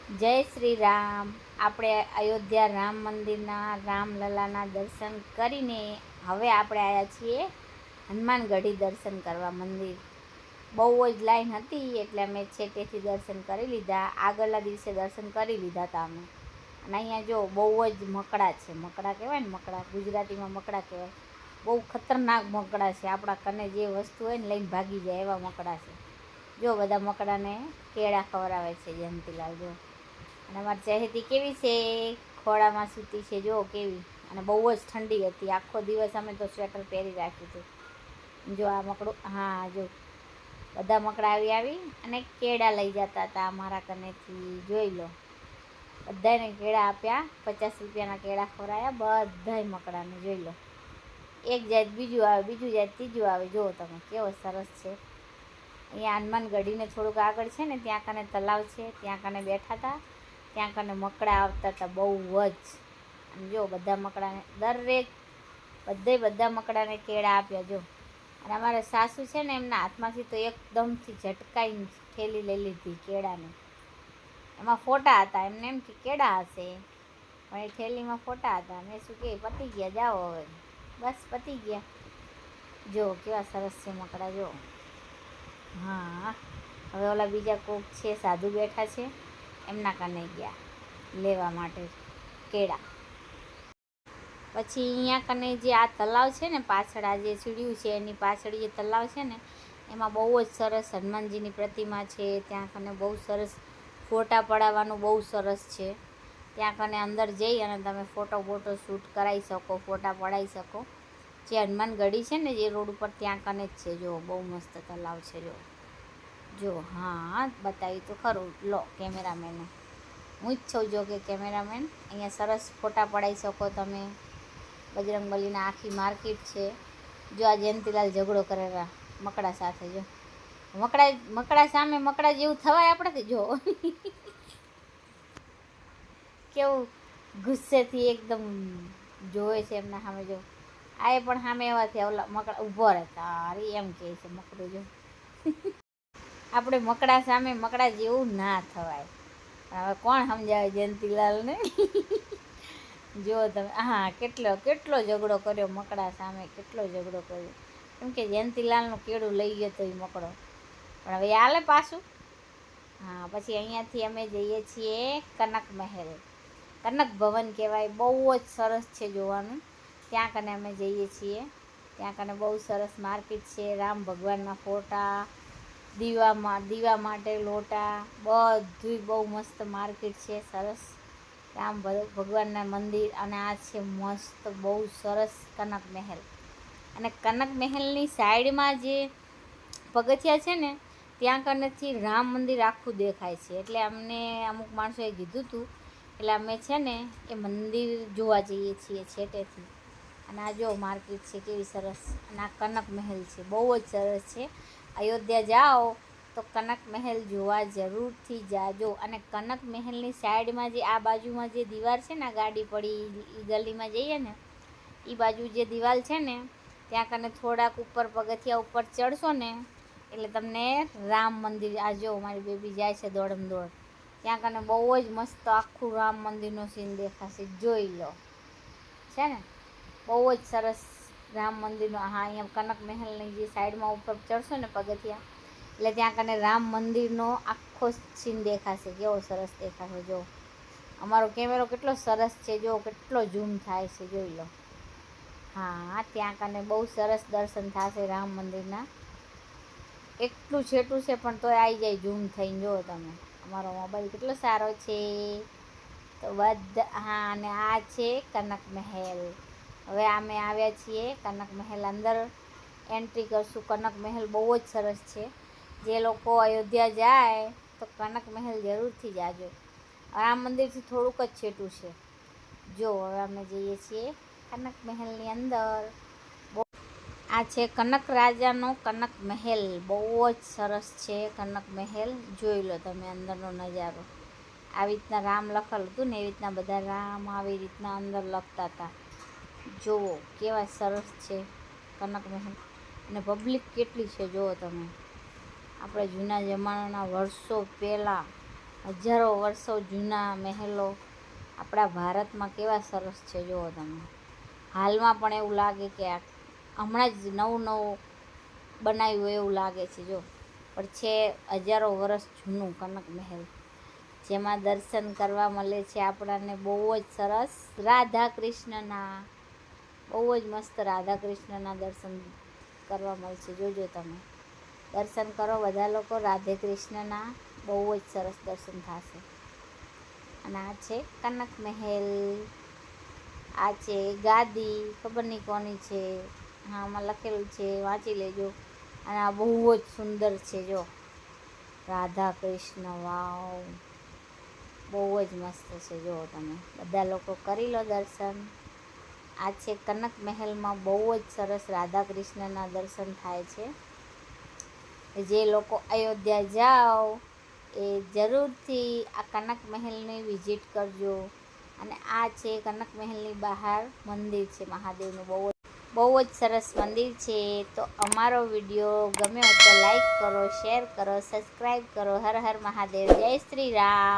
જય શ્રી રામ. આપણે અયોધ્યા રામ મંદિરના રામલલાના દર્શન કરીને હવે આપણે આવ્યા છીએ હનુમાનગઢી દર્શન કરવા મંદિર. બહુ જ લાઈન હતી એટલે અમે છેટેથી દર્શન કરી લીધા. આગળના દિવસે દર્શન કરી લીધા હતા અમે. અને અહીંયા જો બહુ જ મકડા છે. મકડા કહેવાય ને, મકડા ગુજરાતીમાં મકડા કહેવાય. બહુ ખતરનાક મકડા છે. આપણા કને જે વસ્તુ હોય ને લઈને ભાગી જાય એવા મકડા છે. જો બધા મકડાને કેળા ખવડાવે છે જયંતીલાલ. જો અને અમારી ચહેતી કેવી છે, ખોળામાં સૂતી છે જો કેવી. અને બહુ જ ઠંડી હતી. આખો દિવસ અમે તો સ્વેટર પહેરી રાખ્યું હતું. જો આ મકડું, હા જો બધા મકડા આવી અને કેળા લઈ જતા હતા અમારા કનેથી. જોઈ લો, બધાને કેળા આપ્યા. 50 રૂપિયાના કેળા ખવડાયા બધાય મકડાને. જોઈ લો, એક જાત બીજું આવે, બીજું જાત ત્રીજું આવે. જુઓ તમે કેવો સરસ છે. અહીંયા હનુમાનગઢીને થોડુંક આગળ છે ને, ત્યાં કને તલાવ છે, ત્યાં કને બેઠા હતા. ત્યાં કને મકડા આવતા હતા બહુ જ. અને જો બધા મકડાને બધા મકડાને કેળા આપ્યા. જો અને અમારા સાસુ છે ને, એમના હાથમાંથી તો એકદમથી ઝટકાઈને થેલી લઈ લીધી કેળાને. એમાં ફોટા હતા. એમને એમ કે કેળા હશે, પણ એ થેલીમાં ફોટા હતા. મેં શું કે પતી ગયા, જાઓ હવે. બસ પતી ગયા. જો કેવા સરસ છે મકડા. જો હા, હવે ઓલા બીજા કોક છે સાધુ બેઠા છે, એમના કને ગયા લેવા માટે કેળા. પછી અહીંયા કને જે આ તલાવ છે ને, પાછળ આ જે સીડિયું છે એની પાછળ જે તલાવ છે ને, એમાં બહુ જ સરસ હનુમાનજીની પ્રતિમા છે. ત્યાં કને બહુ સરસ ફોટા પડાવવાનું બહુ સરસ છે. ત્યાં કને અંદર જઈ અને તમે ફોટો શૂટ કરાવી શકો, ફોટા પડાવી શકો. જે હનુમાનગઢી છે ને, જે રોડ ઉપર ત્યાં કને જ છે. જો બહુ મસ્ત તલાવ છે. જો હા, બતાવી તો ખરું. લો કેમેરામેને, હું જ છું જો કે કેમેરામેન. અહીંયા સરસ ફોટા પડાવી શકો તમે. બજરંગબલીના આખી માર્કેટ છે. જો આ જયંતીલાલ ઝઘડો કરેલા મકડા સાથે. જો મકડા સામે મકડા જેવું થવાય આપણેથી. જો કેવું ગુસ્સેથી એકદમ જોવે છે એમના સામે. જો આ એ પણ સામે એવા થયા. ઓલા મકડા ઊભો રહેતા અરે એમ કહે છે મકડું. જો આપણે મકડા સામે મકડા જેવું ના થવાય. હવે કોણ સમજાવે જયંતીલાલને. જો તમે, હા કેટલો ઝઘડો કર્યો મકડા સામે, કેટલો ઝઘડો કર્યો. કેમ કે જયંતીલાલનું કેળું લઈ ગયો તો એ મકડો. પણ હવે હાલે પાછું. હા, પછી અહીંયાથી અમે જઈએ છીએ કનક મહેલ. કનક ભવન કહેવાય. બહુ જ સરસ છે જોવાનું. ત્યાં કને અમે જઈએ છીએ. ત્યાં કને બહુ સરસ માર્કેટ છે. રામ ભગવાનના ફોટા, દીવા માટે લોટા, બધું બહુ મસ્ત માર્કેટ છે. સરસ રામ ભગવાનના મંદિર. અને આ છે મસ્ત બહુ સરસ કનક મહેલ. અને કનક મહેલની સાઈડમાં જે પગથિયા છે ને, ત્યાં કનેથી રામ મંદિર આખું દેખાય છે. એટલે અમને અમુક માણસોએ કીધું હતું, એટલે અમે છે ને એ મંદિર જોવા જઈએ છીએ છેટેથી. અને આ જો માર્કેટ છે કેવી સરસ. અને આ કનક મહેલ છે, બહુ જ સરસ છે. અયોધ્યા જાઓ તો કનક મહેલ જોવા જરૂરથી જાજો. અને કનક મહેલની સાઈડમાં જે આ બાજુમાં જે દીવાલ છે ને, ગાડી પડી એ ગલીમાં જઈએ ને, એ બાજુ જે દિવાલ છે ને, ત્યાં કને થોડાક ઉપર પગથિયા ઉપર ચડશો ને, એટલે તમને રામ મંદિર, આ જો મારી બેબી જાય છે દોડમ દોડ, ત્યાં કને બહુ જ મસ્ત આખું રામ મંદિરનો સીન દેખાશે. જોઈ લો, છે ને બહુ જ સરસ રામ મંદિરનો. હા, અહીંયા કનક મહેલની જે સાઈડમાં ઉપર ચડશો ને પગથિયા, એટલે ત્યાં કને રામ મંદિરનો આખો સીન દેખાશે. કેવો સરસ દેખાશે. જો અમારો કેમેરો કેટલો સરસ છે. જો કેટલો ઝૂમ થાય છે. જોઈ લો. હા, ત્યાં કને બહુ સરસ દર્શન થશે રામ મંદિરના. એટલું છેટું છે પણ તોય આવી જાય ઝૂમ થઈને. જુઓ તમે, અમારો મોબાઈલ કેટલો સારો છે. તો હા, અને આ છે કનક મહેલ. હવે અમે આવ્યા છીએ કનક મહેલ. અંદર એન્ટ્રી કરશું. કનક મહેલ બહુ જ સરસ છે. જે લોકો અયોધ્યા જાય તો કનક મહેલ જરૂરથી જાજો. રામ મંદિરથી થોડુંક જ છેટું છે. જો હવે અમે જઈએ છીએ કનક મહેલની અંદર. આ છે કનક રાજાનો કનક મહેલ. બહુ જ સરસ છે કનક મહેલ. જોઈ લો તમે અંદરનો નજારો. આવી રીતના રામ લખેલું હતું ને, એવી રીતના બધા રામ આવી રીતના અંદર લખતા હતા. જુઓ કેવા સરસ છે કનક મહેલ. અને પબ્લિક કેટલી છે જુઓ તમે. આપણે જૂના જમાનાના વર્ષો પહેલાં હજારો વર્ષો જૂના મહેલો આપણા ભારતમાં કેવા સરસ છે. જુઓ તમે, હાલમાં પણ એવું લાગે કે આ હમણાં જ નવું નવું બનાવ્યું એવું લાગે છે. જો પણ છે હજારો વર્ષ જૂનું કનક મહેલ, જેમાં દર્શન કરવા મળે છે આપણાને બહુ જ સરસ રાધા કૃષ્ણના. બહુ જ મસ્ત રાધા કૃષ્ણના દર્શન કરવા મળશે. જોજો તમે દર્શન કરો બધા લોકો રાધે કૃષ્ણના, બહુ જ સરસ દર્શન થશે. અને આ છે કનક મહેલ, આ છે ગાદી, ખબર નહીં કોની છે. હા, આમાં લખેલું છે, વાંચી લેજો. અને આ બહુ જ સુંદર છે. જો રાધા કૃષ્ણ, વાવ, બહુ જ મસ્ત છે. જુઓ તમે બધા લોકો કરી લો દર્શન. આ છે કનક મહેલમાં બહુ જ સરસ રાધા કૃષ્ણના દર્શન થાય છે. જે લોકો અયોધ્યા જાઓ એ જરૂરથી આ કનક મહેલની વિઝિટ કરજો. અને આ છે કનક મહેલની બહાર મંદિર છે મહાદેવનું, બહુ જ સરસ મંદિર છે. તો અમારો વિડીયો ગમ્યો તો લાઈક કરો, શેર કરો, સબસ્ક્રાઈબ કરો. હર હર મહાદેવ, જય શ્રી રામ.